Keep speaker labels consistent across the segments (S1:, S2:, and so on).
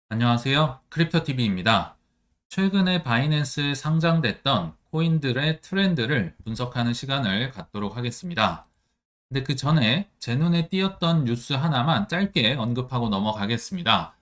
S1: 안녕하세요. 크립토TV입니다. 최근에 바이낸스에 상장됐던 코인들의 트렌드를 분석하는 시간을 갖도록 하겠습니다. 근데 그 전에 제 눈에 띄었던 뉴스 하나만 짧게 언급하고 넘어가겠습니다.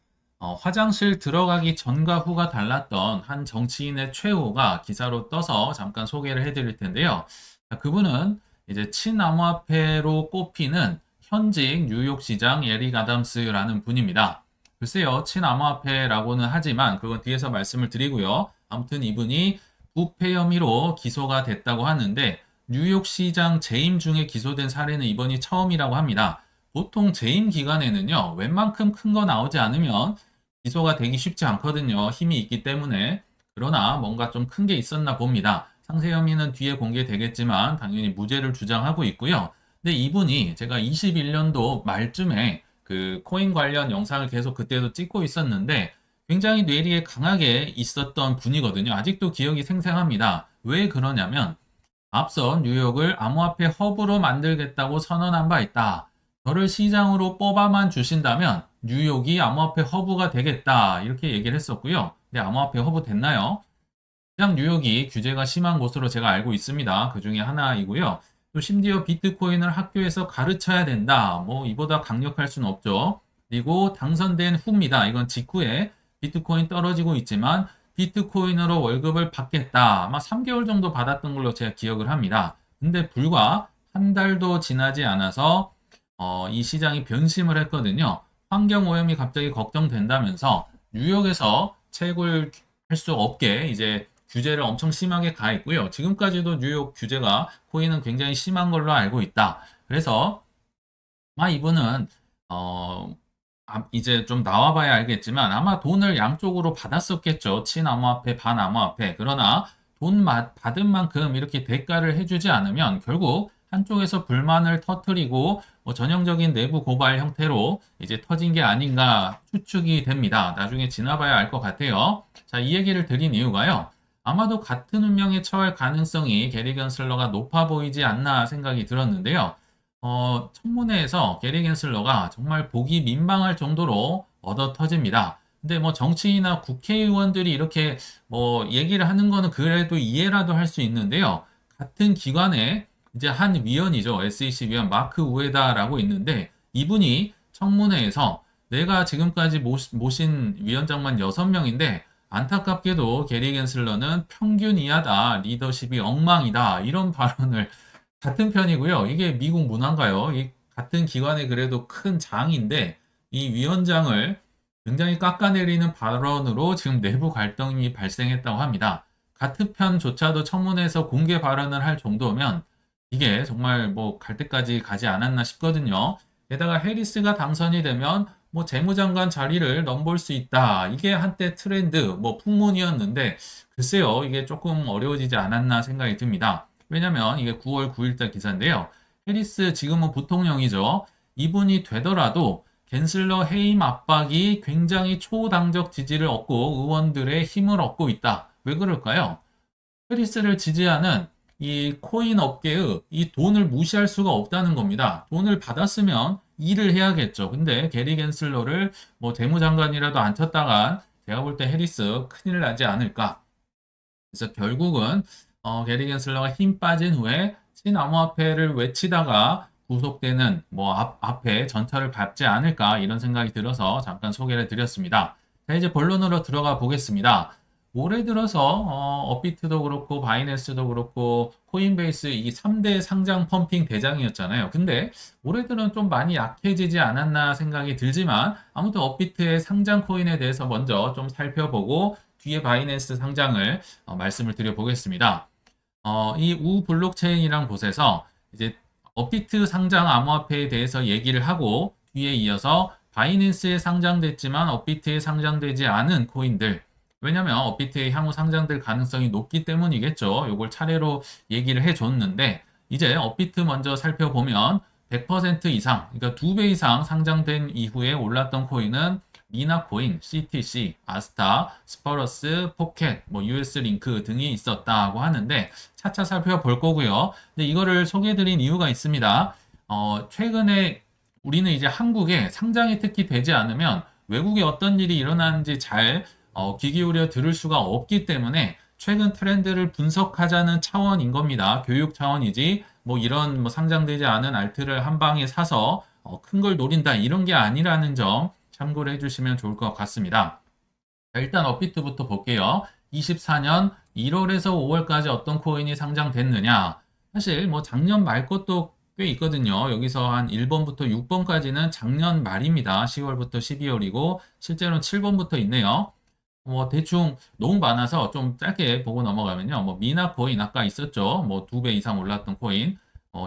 S1: 화장실 들어가기 전과 후가 달랐던 한 정치인의 최후가 기사로 떠서 잠깐 소개를 해드릴 텐데요. 자, 그분은 이제 친암호화폐로 꼽히는 현직 뉴욕시장 에릭 아담스라는 분입니다. 글쎄요, 친암호화폐라고는 하지만 그건 뒤에서 말씀을 드리고요. 아무튼 이분이 부패 혐의로 기소가 됐다고 하는데 뉴욕시장 재임 중에 기소된 사례는 이번이 처음이라고 합니다. 보통 재임 기간에는요, 웬만큼 큰 거 나오지 않으면 기소가 되기 쉽지 않거든요. 힘이 있기 때문에. 그러나 뭔가 좀 큰 게 있었나 봅니다. 상세 혐의는 뒤에 공개되겠지만 당연히 무죄를 주장하고 있고요. 근데 이분이 제가 21년도 말쯤에 그 코인 관련 영상을 계속 그때도 찍고 있었는데 굉장히 뇌리에 강하게 있었던 분이거든요. 아직도 기억이 생생합니다. 왜 그러냐면 앞서 뉴욕을 암호화폐 허브로 만들겠다고 선언한 바 있다. 저를 시장으로 뽑아만 주신다면 뉴욕이 암호화폐 허브가 되겠다. 이렇게 얘기를 했었고요. 근데 암호화폐 허브 됐나요? 가장 뉴욕이 규제가 심한 곳으로 제가 알고 있습니다. 그 중에 하나이고요. 또 심지어 비트코인을 학교에서 가르쳐야 된다. 뭐 이보다 강력할 수는 없죠. 그리고 당선된 후입니다. 이건 직후에 비트코인 떨어지고 있지만 비트코인으로 월급을 받겠다. 아마 3개월 정도 받았던 걸로 제가 기억을 합니다. 근데 불과 한 달도 지나지 않아서 이 시장이 변심을 했거든요. 환경 오염이 갑자기 걱정된다면서 뉴욕에서 채굴 할 수 없게 이제 규제를 엄청 심하게 가했고요. 지금까지도 뉴욕 규제가 코인은 굉장히 심한 걸로 알고 있다. 그래서 이분은 어, 이제 좀 나와봐야 알겠지만 아마 돈을 양쪽으로 받았었겠죠. 친암호화폐, 반암호화폐. 그러나 돈 받은 만큼 이렇게 대가를 해주지 않으면 결국 한쪽에서 불만을 터뜨리고 뭐 전형적인 내부 고발 형태로 이제 터진 게 아닌가 추측이 됩니다. 나중에 지나봐야 알 것 같아요. 자, 이 얘기를 드린 이유가요. 아마도 같은 운명에 처할 가능성이 게리 겐슬러가 높아 보이지 않나 생각이 들었는데요. 청문회에서 게리 겐슬러가 정말 보기 민망할 정도로 얻어 터집니다. 근데 뭐 정치인이나 국회의원들이 이렇게 뭐 얘기를 하는 거는 그래도 이해라도 할 수 있는데요. 같은 기관에 이제 한 위원이죠. SEC 위원 마크 우에다라고 있는데 이분이 청문회에서 내가 지금까지 모신 위원장만 6명인데 안타깝게도 게리 겐슬러는 평균 이하다, 리더십이 엉망이다 이런 발언을 같은 편이고요. 이게 미국 문화인가요? 이 같은 기관의 그래도 큰 장인데 이 위원장을 굉장히 깎아내리는 발언으로 지금 내부 갈등이 발생했다고 합니다. 같은 편조차도 청문회에서 공개 발언을 할 정도면 이게 정말 뭐 갈 때까지 가지 않았나 싶거든요. 게다가 해리스가 당선이 되면 뭐 재무장관 자리를 넘볼 수 있다. 이게 한때 트렌드, 뭐 풍문이었는데 글쎄요, 이게 조금 어려워지지 않았나 생각이 듭니다. 왜냐면 이게 9월 9일자 기사인데요. 해리스 지금은 부통령이죠. 이분이 되더라도 겐슬러 해임 압박이 굉장히 초당적 지지를 얻고 의원들의 힘을 얻고 있다. 왜 그럴까요? 해리스를 지지하는 이 코인 업계의 이 돈을 무시할 수가 없다는 겁니다. 돈을 받았으면 일을 해야겠죠. 근데 게리 겐슬러를 뭐 재무장관이라도 앉혔다간 제가 볼 때 해리스 큰일 나지 않을까. 그래서 결국은 게리 겐슬러가 힘 빠진 후에 친암호화폐를 외치다가 구속되는 뭐 앞에 전철을 밟지 않을까 이런 생각이 들어서 잠깐 소개를 드렸습니다. 자, 이제 본론으로 들어가 보겠습니다. 올해 들어서 업비트도 그렇고 바이낸스도 그렇고 코인베이스 이 3대 상장 펌핑 대장이었잖아요. 근데 올해 들은 좀 많이 약해지지 않았나 생각이 들지만 아무튼 업비트의 상장 코인에 대해서 먼저 좀 살펴보고 뒤에 바이낸스 상장을 말씀을 드려보겠습니다. 이 우 블록체인이란 곳에서 이제 업비트 상장 암호화폐에 대해서 얘기를 하고 뒤에 이어서 바이낸스에 상장됐지만 업비트에 상장되지 않은 코인들 왜냐면 업비트에 향후 상장될 가능성이 높기 때문이겠죠. 이걸 차례로 얘기를 해줬는데 이제 업비트 먼저 살펴보면 100% 이상, 그러니까 2배 이상 상장된 이후에 올랐던 코인은 미나코인, CTC, 아스타, 스퍼러스, 포켓, 뭐 US 링크 등이 있었다고 하는데 차차 살펴볼 거고요. 근데 이거를 소개해드린 이유가 있습니다. 최근에 우리는 이제 한국에 상장이 특히 되지 않으면 외국에 어떤 일이 일어나는지 잘 귀 기울여 들을 수가 없기 때문에 최근 트렌드를 분석하자는 차원인 겁니다. 교육 차원이지 뭐 이런 뭐 상장되지 않은 알트를 한 방에 사서 큰 걸 노린다 이런 게 아니라는 점 참고를 해주시면 좋을 것 같습니다. 자, 일단 업비트부터 볼게요. 24년 1월에서 5월까지 어떤 코인이 상장됐느냐? 사실 뭐 작년 말 것도 꽤 있거든요. 여기서 한 1번부터 6번까지는 작년 말입니다. 10월부터 12월이고 실제로는 7번부터 있네요. 대충 너무 많아서 좀 짧게 보고 넘어가면요. 뭐 미나 코인 아까 있었죠. 뭐 2배 이상 올랐던 코인.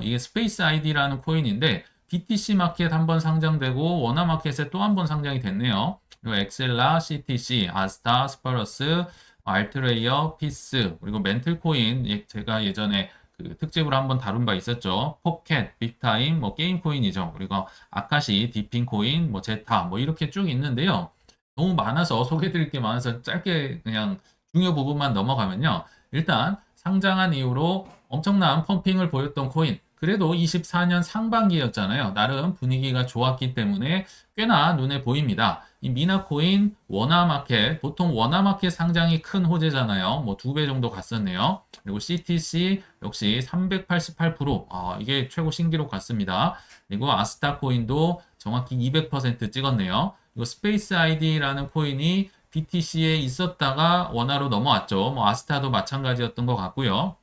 S1: 이게 스페이스 아이디라는 코인인데 BTC 마켓 한 번 상장되고 워나 마켓에 또 한 번 상장이 됐네요. 그리고 엑셀라, CTC, 아스타, 스파러스, 알트레이어, 피스, 그리고 멘틀 코인 제가 예전에 그 특집으로 한번 다룬 바 있었죠. 포켓, 빅타임, 뭐 게임 코인이죠. 그리고 아카시, 디핑 코인, 뭐 제타, 뭐 이렇게 쭉 있는데요. 너무 많아서 소개해드릴 게 많아서 짧게 그냥 중요 부분만 넘어가면요. 일단 상장한 이후로 엄청난 펌핑을 보였던 코인. 그래도 24년 상반기였잖아요. 나름 분위기가 좋았기 때문에 꽤나 눈에 보입니다. 이 미나코인, 워나마켓, 보통 워나마켓 상장이 큰 호재잖아요. 뭐 2배 정도 갔었네요. 그리고 CTC 역시 388%, 이게 최고 신기록 같습니다. 그리고 아스타코인도 정확히 200% 찍었네요. 이거 스페이스 아이디라는 코인이 BTC에 있었다가 원화로 넘어왔죠. 뭐 아스타도 마찬가지였던 것 같고요.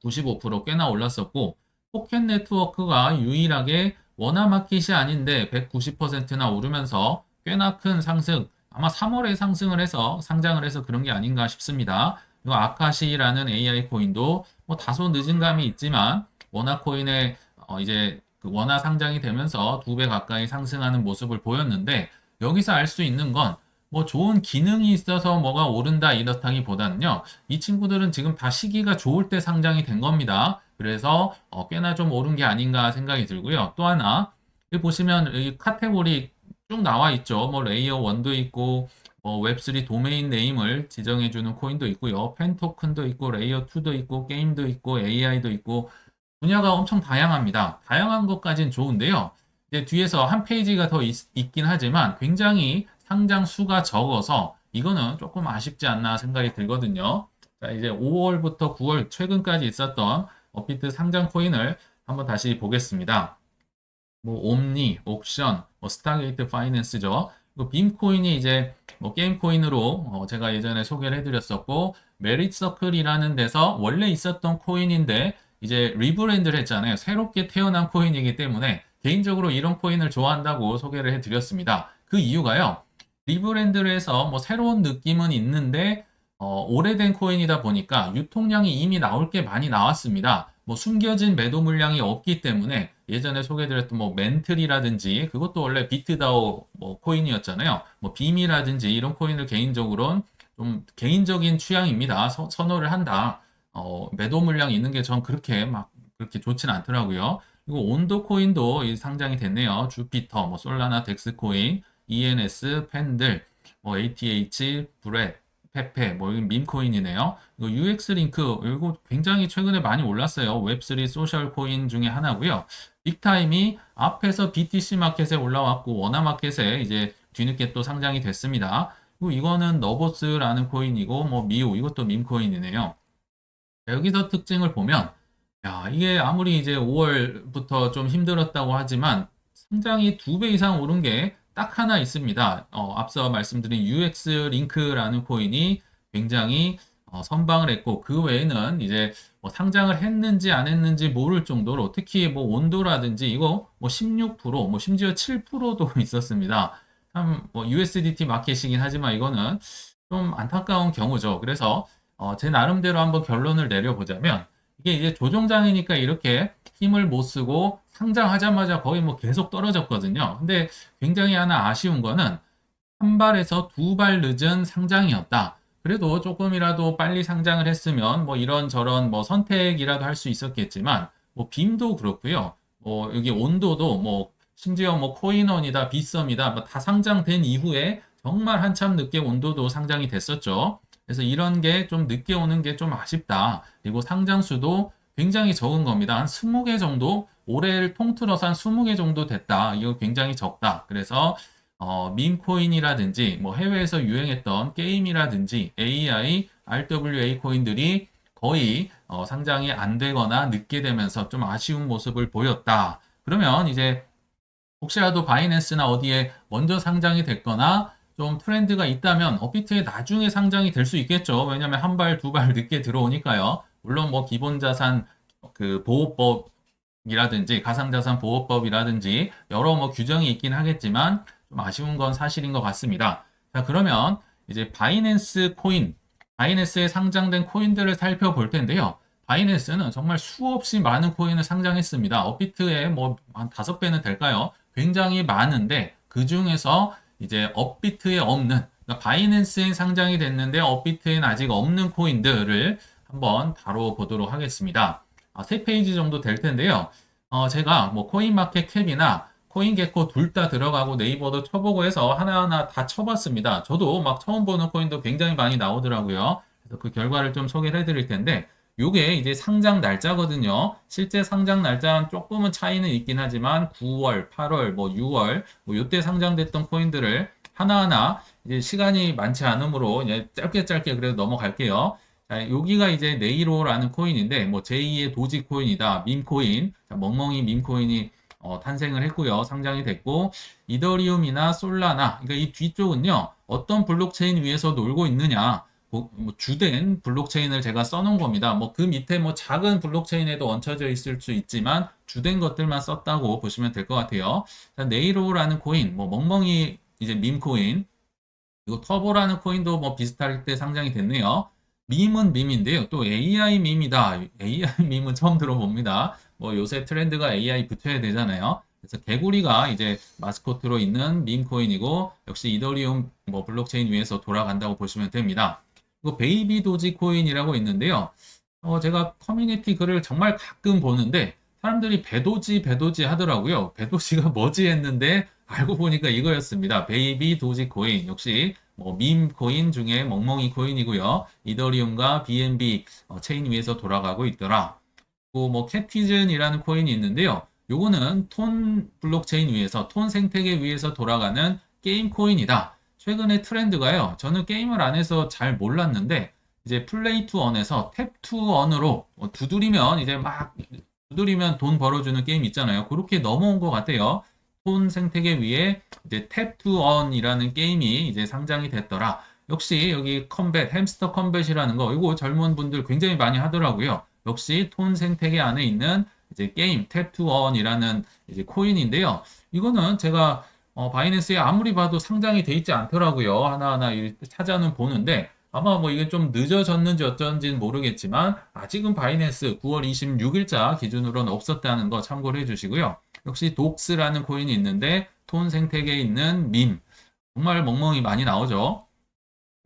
S1: 95% 꽤나 올랐었고 포켓 네트워크가 유일하게 원화 마켓이 아닌데 190%나 오르면서 꽤나 큰 상승, 아마 3월에 상승을 해서 상장을 해서 그런 게 아닌가 싶습니다. 그리고 아카시라는 AI 코인도 뭐 다소 늦은 감이 있지만 원화 코인의 이제 그 원화 상장이 되면서 2배 가까이 상승하는 모습을 보였는데 여기서 알 수 있는 건 뭐 좋은 기능이 있어서 뭐가 오른다 이렇다기보다는요. 이 친구들은 지금 다 시기가 좋을 때 상장이 된 겁니다. 그래서 꽤나 좀 오른 게 아닌가 생각이 들고요. 또 하나 여기 보시면 이 카테고리 쭉 나와 있죠. 뭐 레이어 1도 있고 웹3 도메인 네임을 지정해주는 코인도 있고요. 펜 토큰도 있고 레이어 2도 있고 게임도 있고 AI도 있고 분야가 엄청 다양합니다. 다양한 것까진 좋은데요. 이제 뒤에서 한 페이지가 더 있긴 하지만 굉장히 상장 수가 적어서 이거는 조금 아쉽지 않나 생각이 들거든요. 자, 이제 5월부터 9월 최근까지 있었던 업비트 상장 코인을 한번 다시 보겠습니다. 뭐 옴니, 옥션, 뭐 스타게이트 파이낸스죠. 그리고 빔코인이 이제 뭐 게임 코인으로 제가 예전에 소개를 해드렸었고 메릿 서클이라는 데서 원래 있었던 코인인데 이제 리브랜드를 했잖아요. 새롭게 태어난 코인이기 때문에 개인적으로 이런 코인을 좋아한다고 소개를 해드렸습니다. 그 이유가요. 리브랜드를 해서 뭐 새로운 느낌은 있는데 오래된 코인이다 보니까 유통량이 이미 나올 게 많이 나왔습니다. 뭐 숨겨진 매도 물량이 없기 때문에 예전에 소개드렸던 뭐 멘틀이라든지 그것도 원래 비트다오 뭐 코인이었잖아요. 뭐 빔이라든지 이런 코인을 개인적으로는 좀 개인적인 취향입니다. 선호를 한다. 매도 물량이 있는 게 전 그렇게 막 그렇게 좋진 않더라고요. 그리고 온도 코인도 상장이 됐네요. 주피터, 뭐 솔라나 덱스 코인, ENS, 팬들, 뭐 ATH, 브렛, 페페, 뭐 이건 밈코인이네요. 이거 UX 링크 이거 굉장히 최근에 많이 올랐어요. 웹3 소셜 코인 중에 하나고요. 빅타임이 앞에서 BTC 마켓에 올라왔고 원화 마켓에 이제 뒤늦게 또 상장이 됐습니다. 그리고 이거는 너보스라는 코인이고 뭐 미우 이것도 밈코인이네요. 여기서 특징을 보면 야, 이게 아무리 이제 5월부터 좀 힘들었다고 하지만 상장이 2배 이상 오른 게 딱 하나 있습니다. 앞서 말씀드린 UX 링크라는 코인이 굉장히 선방을 했고 그 외에는 이제 뭐 상장을 했는지 안 했는지 모를 정도로 특히 뭐 온도라든지 이거 뭐 16%, 뭐 심지어 7%도 있었습니다. 참 뭐 USDT 마켓이긴 하지만 이거는 좀 안타까운 경우죠. 그래서 제 나름대로 한번 결론을 내려보자면 이게 이제 조종장이니까 이렇게 힘을 못 쓰고 상장하자마자 거의 뭐 계속 떨어졌거든요. 근데 굉장히 하나 아쉬운 거는 한 발에서 2발 늦은 상장이었다. 그래도 조금이라도 빨리 상장을 했으면 뭐 이런저런 뭐 선택이라도 할 수 있었겠지만 뭐 빔도 그렇고요. 뭐 여기 온도도 뭐 심지어 뭐 코인원이다, 비썸이다 뭐 다 상장된 이후에 정말 한참 늦게 온도도 상장이 됐었죠. 그래서 이런 게 좀 늦게 오는 게 좀 아쉽다. 그리고 상장수도 굉장히 적은 겁니다. 한 20개 정도, 올해를 통틀어서 한 20개 정도 됐다. 이거 굉장히 적다. 그래서 밈코인이라든지 뭐 해외에서 유행했던 게임이라든지 AI, RWA 코인들이 거의 상장이 안 되거나 늦게 되면서 좀 아쉬운 모습을 보였다. 그러면 이제 혹시라도 바이낸스나 어디에 먼저 상장이 됐거나 좀 트렌드가 있다면 업비트에 나중에 상장이 될 수 있겠죠. 왜냐하면 한 발, 두 발 늦게 들어오니까요. 물론 뭐 기본 자산 그 보호법이라든지 가상자산 보호법이라든지 여러 뭐 규정이 있긴 하겠지만 좀 아쉬운 건 사실인 것 같습니다. 자, 그러면 이제 바이낸스 코인, 바이낸스에 상장된 코인들을 살펴볼 텐데요. 바이낸스는 정말 수없이 많은 코인을 상장했습니다. 업비트에 뭐 한 5배는 될까요? 굉장히 많은데 그 중에서 이제 업비트에 없는 그러니까 바이낸스에 상장이 됐는데 업비트에는 아직 없는 코인들을 한번 다뤄보도록 하겠습니다. 3페이지 정도 될 텐데요. 제가 뭐 코인마켓캡이나 코인게코 둘 다 들어가고 네이버도 쳐보고 해서 하나하나 다 쳐봤습니다. 저도 막 처음 보는 코인도 굉장히 많이 나오더라고요. 그래서 그 결과를 좀 소개를 해드릴 텐데 요게 이제 상장 날짜거든요. 실제 상장 날짜는 조금은 차이는 있긴 하지만 9월, 8월, 뭐 6월, 뭐 요때 상장됐던 코인들을 하나하나 이제 시간이 많지 않으므로 이제 짧게 그래도 넘어갈게요. 자, 여기가 이제 네이로라는 코인인데 뭐 제2의 도지 코인이다. 밈코인. 자, 멍멍이 밈코인이 탄생을 했고요. 상장이 됐고 이더리움이나 솔라나 그러니까 이 뒤쪽은요. 어떤 블록체인 위에서 놀고 있느냐 뭐 주된 블록체인을 제가 써놓은 겁니다. 뭐 그 밑에 뭐 작은 블록체인에도 얹혀져 있을 수 있지만 주된 것들만 썼다고 보시면 될 것 같아요. 자, 네이로라는 코인, 뭐 멍멍이 이제 밈코인, 그리고 터보라는 코인도 뭐 비슷할 때 상장이 됐네요. 밈은 밈인데요. 또 AI 밈이다. AI 밈은 처음 들어봅니다. 뭐 요새 트렌드가 AI 붙여야 되잖아요. 그래서 개구리가 이제 마스코트로 있는 밈 코인이고 역시 이더리움 뭐 블록체인 위에서 돌아간다고 보시면 됩니다. 그리고 베이비 도지 코인이라고 있는데요. 제가 커뮤니티 글을 정말 가끔 보는데 사람들이 배도지 하더라고요. 배도지가 뭐지 했는데 알고 보니까 이거였습니다. 베이비 도지 코인. 역시 뭐 밈 코인 중에 멍멍이 코인이고요. 이더리움과 BNB 체인 위에서 돌아가고 있더라. 그리고 뭐 캡티즌이라는 코인이 있는데요. 요거는 톤 블록체인 위에서 톤 생태계 위에서 돌아가는 게임 코인이다. 최근에 트렌드가요. 저는 게임을 안 해서 잘 몰랐는데 이제 플레이 투 언에서 탭 투 언으로 두드리면 이제 막 두드리면 돈 벌어주는 게임 있잖아요. 그렇게 넘어온 것 같아요. 톤 생태계 위에 이제 탭 투 언이라는 게임이 이제 상장이 됐더라. 역시 여기 컴뱃, 햄스터 컴뱃이라는 거, 이거 젊은 분들 굉장히 많이 하더라고요. 역시 톤 생태계 안에 있는 이제 게임 탭 투 언이라는 이제 코인인데요. 이거는 제가 바이낸스에 아무리 봐도 상장이 돼 있지 않더라고요. 하나하나 찾아는 보는데 아마 뭐 이게 좀 늦어졌는지 어쩐지는 모르겠지만 아직은 바이낸스 9월 26일자 기준으로는 없었다는 거 참고를 해주시고요. 역시 독스라는 코인이 있는데 톤 생태계에 있는 밈 정말 멍멍이 많이 나오죠.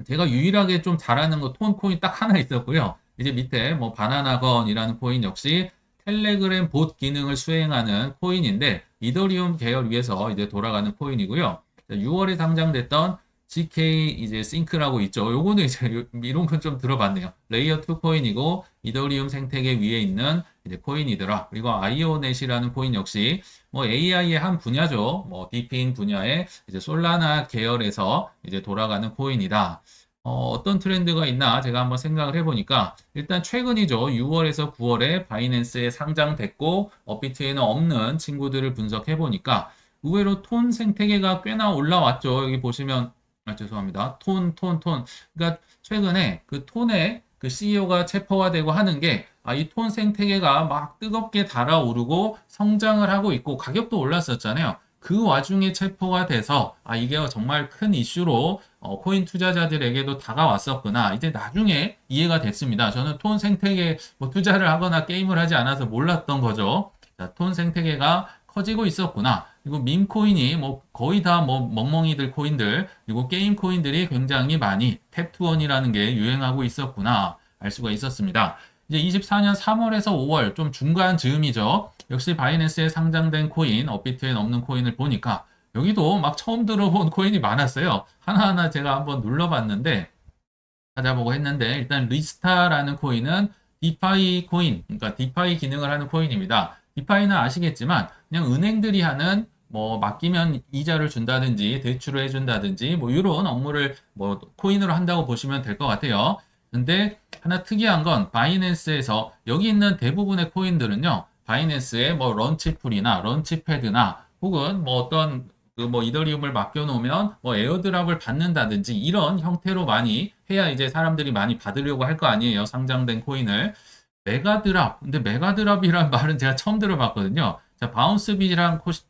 S1: 제가 유일하게 좀 잘하는 거 톤 코인 딱 하나 있었고요. 이제 밑에 뭐 바나나건이라는 코인 역시 텔레그램 봇 기능을 수행하는 코인인데 이더리움 계열 위에서 이제 돌아가는 코인이고요. 6월에 상장됐던 GK 이제 싱크라고 있죠. 요거는 이제 이런 건 좀 들어봤네요. 레이어 2 코인이고 이더리움 생태계 위에 있는 이제 코인이더라. 그리고 아이오넷이라는 코인 역시 뭐 AI의 한 분야죠. 뭐 디핑 분야의 이제 솔라나 계열에서 이제 돌아가는 코인이다. 어떤 트렌드가 있나 제가 한번 생각을 해보니까 일단 최근이죠. 6월에서 9월에 바이낸스에 상장됐고 업비트에는 없는 친구들을 분석해보니까 의외로 톤 생태계가 꽤나 올라왔죠. 여기 보시면 죄송합니다. 톤. 그러니까 최근에 그 톤의 그 CEO가 체포가 되고 하는 게 이 톤 생태계가 막 뜨겁게 달아오르고 성장을 하고 있고 가격도 올랐었잖아요. 그 와중에 체포가 돼서 이게 정말 큰 이슈로 코인 투자자들에게도 다가왔었구나. 이제 나중에 이해가 됐습니다. 저는 톤 생태계 뭐 투자를 하거나 게임을 하지 않아서 몰랐던 거죠. 자, 톤 생태계가 커지고 있었구나. 그리고 밈 코인이 뭐 거의 다 뭐 멍멍이들 코인들 그리고 게임 코인들이 굉장히 많이 탭투원이라는 게 유행하고 있었구나 알 수가 있었습니다. 이제 24년 3월에서 5월 좀 중간 즈음이죠. 역시 바이낸스에 상장된 코인, 업비트에 없는 코인을 보니까 여기도 막 처음 들어본 코인이 많았어요. 하나하나 제가 한번 눌러봤는데 찾아보고 했는데 일단 리스타라는 코인은 디파이 코인, 그러니까 디파이 기능을 하는 코인입니다. 디파이는 아시겠지만 그냥 은행들이 하는 뭐 맡기면 이자를 준다든지 대출을 해준다든지 뭐 이런 업무를 뭐 코인으로 한다고 보시면 될 것 같아요. 근데 하나 특이한 건 바이낸스에서 여기 있는 대부분의 코인들은요. 바이낸스의 뭐 런치풀이나 런치패드나 혹은 뭐 어떤 그 뭐 이더리움을 맡겨놓으면 뭐 에어드랍을 받는다든지 이런 형태로 많이 해야 이제 사람들이 많이 받으려고 할 거 아니에요. 상장된 코인을. 메가드랍. 근데 메가드랍이란 말은 제가 처음 들어봤거든요. 자,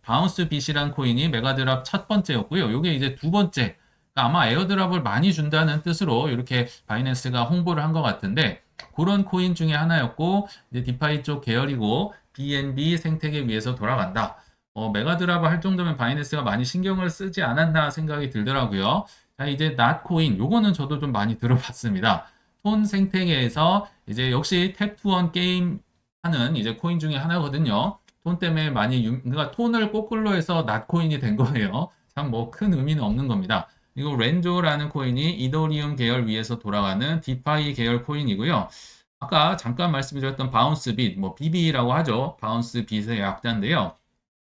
S1: 바운스빗이란 코인이 메가드랍 첫 번째였고요. 요게 이제 두 번째. 그러니까 아마 에어드랍을 많이 준다는 뜻으로 이렇게 바이낸스가 홍보를 한 것 같은데 그런 코인 중에 하나였고 이제 디파이 쪽 계열이고 BNB 생태계 위에서 돌아간다. 메가드랍을 할 정도면 바이낸스가 많이 신경을 쓰지 않았나 생각이 들더라고요. 자, 이제 낫코인. 요거는 저도 좀 많이 들어봤습니다. 톤 생태계에서 이제 역시 탭투원 게임 하는 이제 코인 중에 하나거든요. 톤 때문에 많이 그러니까 톤을 거꾸로 해서 낫코인이 된 거예요. 참 뭐 큰 의미는 없는 겁니다. 그리고 렌조라는 코인이 이더리움 계열 위에서 돌아가는 디파이 계열 코인이고요. 아까 잠깐 말씀드렸던 바운스빗, 뭐 BB라고 하죠. 바운스빗의 약자인데요.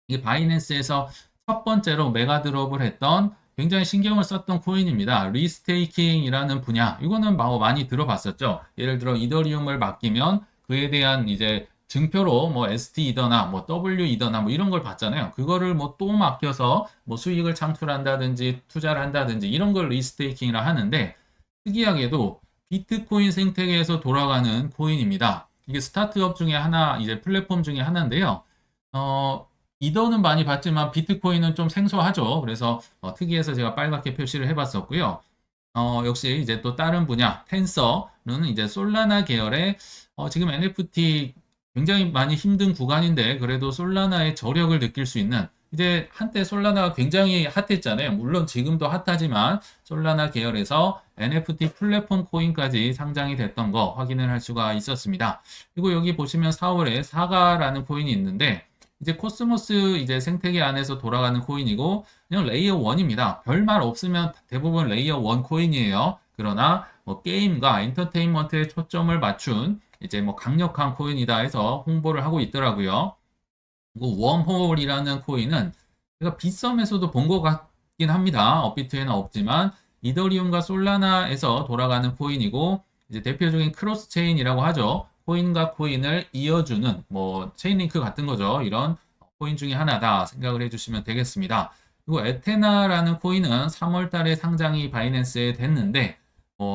S1: 이게 바이낸스에서 첫 번째로 메가드롭을 했던 굉장히 신경을 썼던 코인입니다. 리스테이킹이라는 분야. 이거는 많이 들어봤었죠. 예를 들어 이더리움을 맡기면 그에 대한 이제 증표로 뭐 ST 이더나 뭐 W 이더나 뭐 이런 걸 받잖아요. 그거를 뭐 또 맡겨서 뭐 수익을 창출한다든지 투자를 한다든지 이런 걸 리스테이킹이라 하는데 특이하게도 비트코인 생태계에서 돌아가는 코인입니다. 이게 스타트업 중에 하나, 이제 플랫폼 중에 하나인데요. 어, 이더는 많이 봤지만 비트코인은 좀 생소하죠. 그래서 특이해서 제가 빨갛게 표시를 해봤었고요. 역시 이제 또 다른 분야, 텐서는 이제 솔라나 계열의 지금 NFT 굉장히 많이 힘든 구간인데 그래도 솔라나의 저력을 느낄 수 있는 이제 한때 솔라나가 굉장히 핫했잖아요. 물론 지금도 핫하지만 솔라나 계열에서 NFT 플랫폼 코인까지 상장이 됐던 거 확인을 할 수가 있었습니다. 그리고 여기 보시면 4월에 사가라는 코인이 있는데 이제 코스모스 이제 생태계 안에서 돌아가는 코인이고 그냥 레이어 1입니다. 별말 없으면 대부분 레이어 1 코인이에요. 그러나 뭐 게임과 엔터테인먼트에 초점을 맞춘 이제 뭐 강력한 코인이다 해서 홍보를 하고 있더라고요. 그리고 웜홀이라는 코인은 제가 빗썸에서도 본 것 같긴 합니다. 업비트에는 없지만 이더리움과 솔라나에서 돌아가는 코인이고 이제 대표적인 크로스 체인이라고 하죠. 코인과 코인을 이어주는 뭐 체인링크 같은 거죠. 이런 코인 중에 하나다 생각을 해주시면 되겠습니다. 그리고 에테나라는 코인은 3월 달에 상장이 바이낸스에 됐는데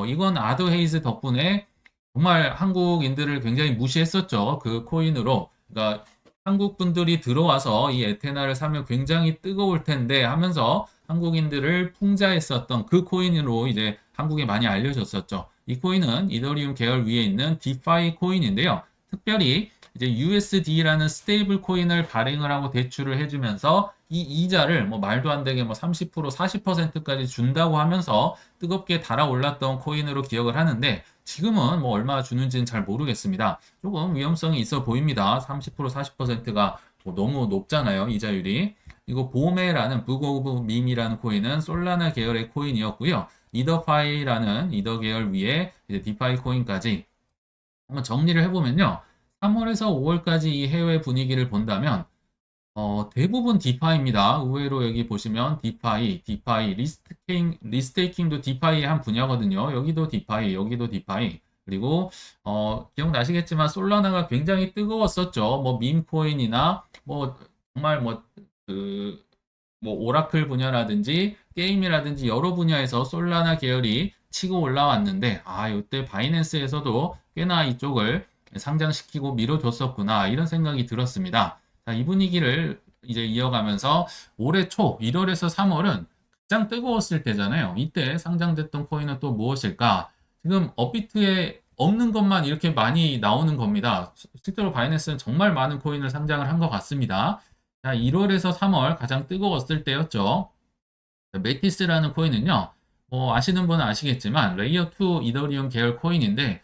S1: 이건 아더 헤이즈 덕분에 정말 한국인들을 굉장히 무시했었죠. 그 코인으로. 그러니까 한국 분들이 들어와서 이 에테나를 사면 굉장히 뜨거울 텐데 하면서 한국인들을 풍자했었던 그 코인으로 이제 한국에 많이 알려졌었죠. 이 코인은 이더리움 계열 위에 있는 디파이 코인인데요. 특별히 이제 USD라는 스테이블 코인을 발행을 하고 대출을 해주면서 이 이자를 뭐 말도 안 되게 뭐 30%, 40%까지 준다고 하면서 뜨겁게 달아올랐던 코인으로 기억을 하는데 지금은 뭐 얼마 주는지는 잘 모르겠습니다. 조금 위험성이 있어 보입니다. 30%, 40%가 뭐 너무 높잖아요. 이자율이. 이거 보메라는 북 오브 밈이라는 코인은 솔라나 계열의 코인이었고요. 이더파이라는 이더 계열 위에 이제 디파이 코인까지 한번 정리를 해보면요. 3월에서 5월까지 이 해외 분위기를 본다면 대부분 디파이입니다. 의외로 여기 보시면 디파이, 리스테이킹도 디파이의 한 분야거든요. 여기도 디파이, 여기도 디파이. 그리고, 기억나시겠지만 솔라나가 굉장히 뜨거웠었죠. 뭐, 밈코인이나, 뭐, 정말 뭐, 오라클 분야라든지, 게임이라든지 여러 분야에서 솔라나 계열이 치고 올라왔는데, 이때 바이낸스에서도 꽤나 이쪽을 상장시키고 밀어줬었구나, 이런 생각이 들었습니다. 자, 이 분위기를 이제 이어가면서 올해 초 1월에서 3월은 가장 뜨거웠을 때잖아요. 이때 상장됐던 코인은 또 무엇일까? 지금 업비트에 없는 것만 이렇게 많이 나오는 겁니다. 실제로 바이낸스는 정말 많은 코인을 상장을 한 것 같습니다. 자, 1월에서 3월 가장 뜨거웠을 때였죠. 메티스라는 코인은요. 아시는 분은 아시겠지만 레이어 2 이더리움 계열 코인인데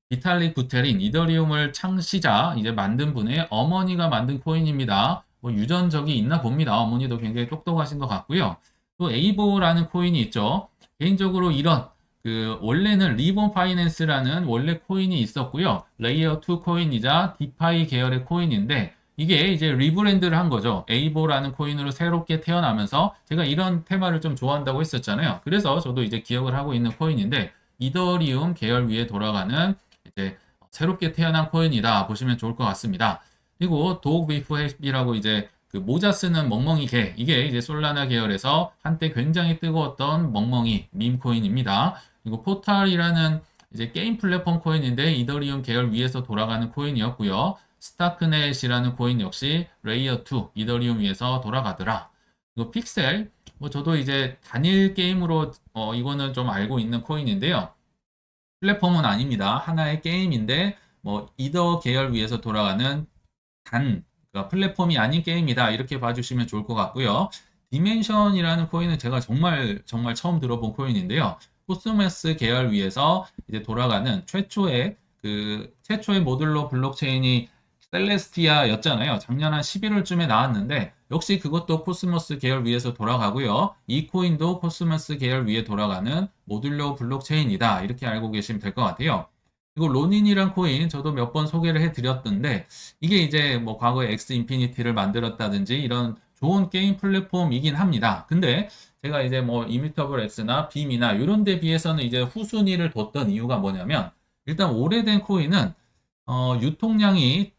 S1: 비탈릭 부테린 이더리움을 창시자 이제 만든 분의 어머니가 만든 코인입니다. 뭐 유전적이 있나 봅니다. 어머니도 굉장히 똑똑하신 것 같고요. 또 에이보라는 코인이 있죠. 개인적으로 이런 원래는 리본 파이낸스라는 원래 코인이 있었고요. 레이어 2 코인이자 디파이 계열의 코인인데 이게 이제 리브랜드를 한 거죠. 에이보라는 코인으로 새롭게 태어나면서 제가 이런 테마를 좀 좋아한다고 했었잖아요. 그래서 저도 이제 기억을 하고 있는 코인인데 이더리움 계열 위에 돌아가는 이제 새롭게 태어난 코인이다 보시면 좋을 것 같습니다. 그리고 도그비프이라고 이제 그 모자 쓰는 멍멍이 개 이게 이제 솔라나 계열에서 한때 굉장히 뜨거웠던 멍멍이 밈 코인입니다. 그리고 포탈이라는 이제 게임 플랫폼 코인인데 이더리움 계열 위에서 돌아가는 코인이었고요. 스타크넷이라는 코인 역시 레이어 2 이더리움 위에서 돌아가더라. 그리고 픽셀 뭐 저도 이제 단일 게임으로 이거는 좀 알고 있는 코인인데요. 플랫폼은 아닙니다. 하나의 게임인데 뭐 이더 계열 위에서 돌아가는 그러니까 플랫폼이 아닌 게임이다. 이렇게 봐주시면 좋을 것 같고요. 디멘션이라는 코인은 제가 정말 처음 들어본 코인인데요. 코스모스 계열 위에서 이제 돌아가는 최초의 모듈러 블록체인이 셀레스티아였잖아요. 작년 한 11월쯤에 나왔는데 역시 그것도 코스모스 계열 위에서 돌아가고요. 이 코인도 코스모스 계열 위에 돌아가는 모듈러 블록체인이다. 이렇게 알고 계시면 될 것 같아요. 그리고 로닌이란 코인 저도 몇 번 소개를 해드렸던데 이게 이제 뭐 과거에 엑스 인피니티를 만들었다든지 이런 좋은 게임 플랫폼이긴 합니다. 근데 제가 이제 뭐 이미터블 X나 빔이나 이런 데 비해서는 이제 후순위를 뒀던 이유가 뭐냐면 일단 오래된 코인은 유통량이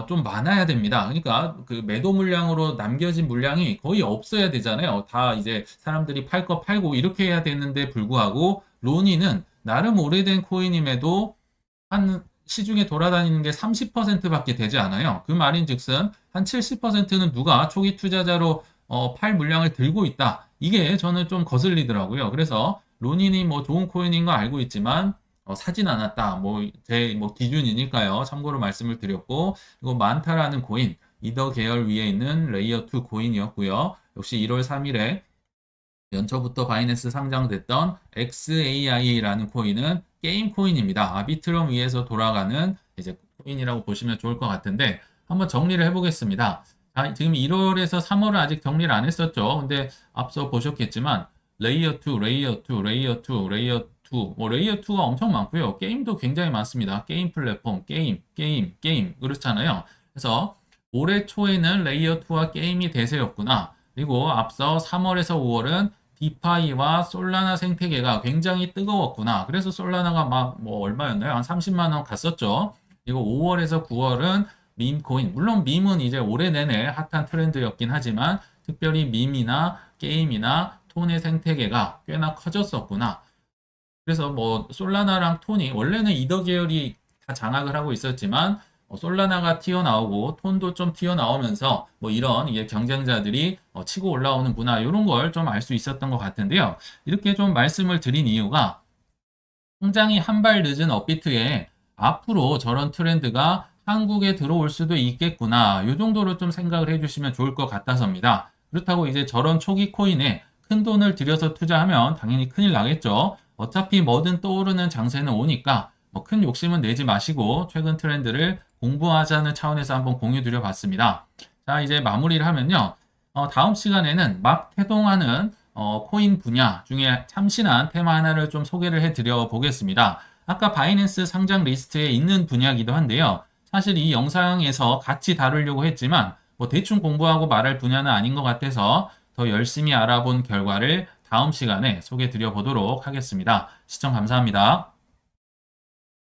S1: 좀 많아야 됩니다. 그러니까 그 매도 물량으로 남겨진 물량이 거의 없어야 되잖아요. 다 이제 사람들이 팔 거 팔고 이렇게 해야 되는데 불구하고 로니는 나름 오래된 코인임에도 한 시중에 돌아다니는 게 30%밖에 되지 않아요. 그 말인즉슨 한 70%는 누가 초기 투자자로 팔 물량을 들고 있다. 이게 저는 좀 거슬리더라고요. 그래서 로닌이 뭐 좋은 코인인 거 알고 있지만 사진 않았다. 뭐 제 뭐 기준이니까요. 참고로 말씀을 드렸고 그리고 만타라는 코인 이더 계열 위에 있는 레이어 2 코인이었고요. 역시 1월 3일에 연초부터 바이낸스 상장됐던 XAI라는 코인은 게임 코인입니다. 아비트럼 위에서 돌아가는 이제 코인이라고 보시면 좋을 것 같은데 한번 정리를 해보겠습니다. 지금 1월에서 3월은 아직 정리를 안 했었죠. 근데 앞서 보셨겠지만 레이어 2, 레이어 2, 레이어 2, 레이어 2, 뭐 레이어 2가 엄청 많고요. 게임도 굉장히 많습니다. 게임 플랫폼, 게임 그렇잖아요. 그래서 올해 초에는 레이어 2와 게임이 대세였구나. 그리고 앞서 3월에서 5월은 디파이와 솔라나 생태계가 굉장히 뜨거웠구나. 그래서 솔라나가 막 뭐 얼마였나요? 한 30만 원 갔었죠. 그리고 5월에서 9월은 밈코인. 물론 밈은 이제 올해 내내 핫한 트렌드였긴 하지만 특별히 밈이나 게임이나 톤의 생태계가 꽤나 커졌었구나. 그래서 뭐 솔라나랑 톤이 원래는 이더 계열이 다 장악을 하고 있었지만 솔라나가 튀어나오고 톤도 좀 튀어나오면서 뭐 이런 이게 경쟁자들이 치고 올라오는구나 이런 걸 좀 알 수 있었던 것 같은데요. 이렇게 좀 말씀을 드린 이유가 성장이 한 발 늦은 업비트에 앞으로 저런 트렌드가 한국에 들어올 수도 있겠구나 이 정도로 좀 생각을 해주시면 좋을 것 같아서입니다. 그렇다고 이제 저런 초기 코인에 큰 돈을 들여서 투자하면 당연히 큰일 나겠죠. 어차피 뭐든 떠오르는 장세는 오니까 뭐 큰 욕심은 내지 마시고 최근 트렌드를 공부하자는 차원에서 한번 공유 드려 봤습니다. 자, 이제 마무리를 하면요. 다음 시간에는 막 태동하는 코인 분야 중에 참신한 테마 하나를 좀 소개를 해 드려 보겠습니다. 아까 바이낸스 상장 리스트에 있는 분야이기도 한데요. 사실 이 영상에서 같이 다루려고 했지만 뭐 대충 공부하고 말할 분야는 아닌 것 같아서 더 열심히 알아본 결과를 다음 시간에 소개해 드려 보도록 하겠습니다. 시청 감사합니다.